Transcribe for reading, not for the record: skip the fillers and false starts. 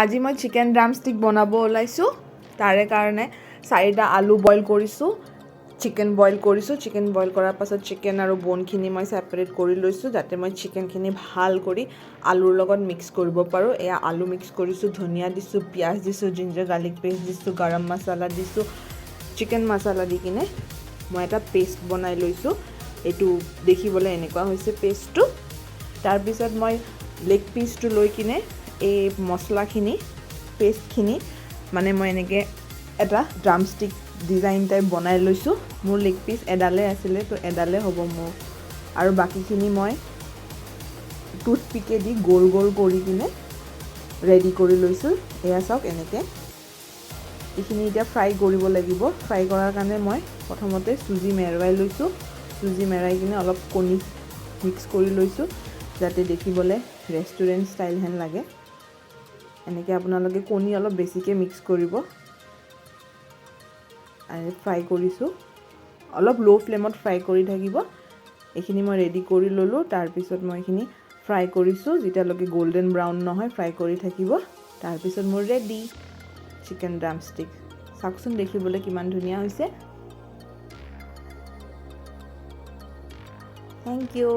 আজি মই chicken drumstick বনাব ওলাইছোঁ তাৰে কাৰণে 4টা আলু বইল কৰিছোঁ চিকেন বইল কৰিছোঁ চিকেন বইল কৰাৰ পাছত চিকেন আৰু বোনখিনি মই সেপাৰেট কৰি লৈছোঁ যাতে মই চিকেনখিনি ভাল কৰি আলুৰ লগত মিক্স কৰিব পাৰোঁ এয়া আলু মিক্স কৰিছোঁ ধনিয়া দিছোঁ পিয়াজ দিছোঁ জিঞ্জাৰ গাৰ্লিক পেষ্ট দিছোঁ গৰম মছলা দিছোঁ চিকেন মছলা দি কিনে মই এটা পেষ্ট বনাই লৈছোঁ এইটো দেখিবলৈ এনেকুৱা হৈছে পেষ্টটো তাৰপিছত মই লেগ পিচটো লৈ কিনে এই মছলাখিনি পেষ্টখিনি মানে মই এনেকৈ এটা ড্ৰামষ্টিক ডিজাইন টাইপ বনাই লৈছোঁ মোৰ লেগ পিচ এডালে আছিলে তো এডালে হ'ব মোৰ আৰু বাকীখিনি মই টুথপিকে দি গোল গোল কৰি কিনে ৰেডি কৰি লৈছোঁ এয়া চাওক এনেকৈ এইখিনি এতিয়া ফ্ৰাই কৰিব লাগিব ফ্ৰাই কৰাৰ কাৰণে মই প্ৰথমতে চুজি মেৰুৱাই লৈছোঁ চুজি মেৰাই কিনে অলপ কণী মিক্স কৰি লৈছোঁ যাতে দেখিবলৈ ৰেষ্টুৰেণ্ট ষ্টাইল হেন লাগে এনেকৈ আপোনালোকে কণী অলপ বেছিকৈ মিক্স কৰিব আৰু ফ্ৰাই কৰিছোঁ অলপ ল' ফ্লেমত ফ্ৰাই কৰি থাকিব এইখিনি মই ৰেডি কৰি ল'লোঁ তাৰপিছত মই এইখিনি ফ্ৰাই কৰিছোঁ যেতিয়ালৈকে গোল্ডেন ব্ৰাউন নহয় ফ্ৰাই কৰি থাকিব তাৰপিছত মোৰ ৰেডি চিকেন ড্ৰামষ্টিক চাওকচোন দেখিবলৈ কিমান ধুনীয়া হৈছে থেংক ইউ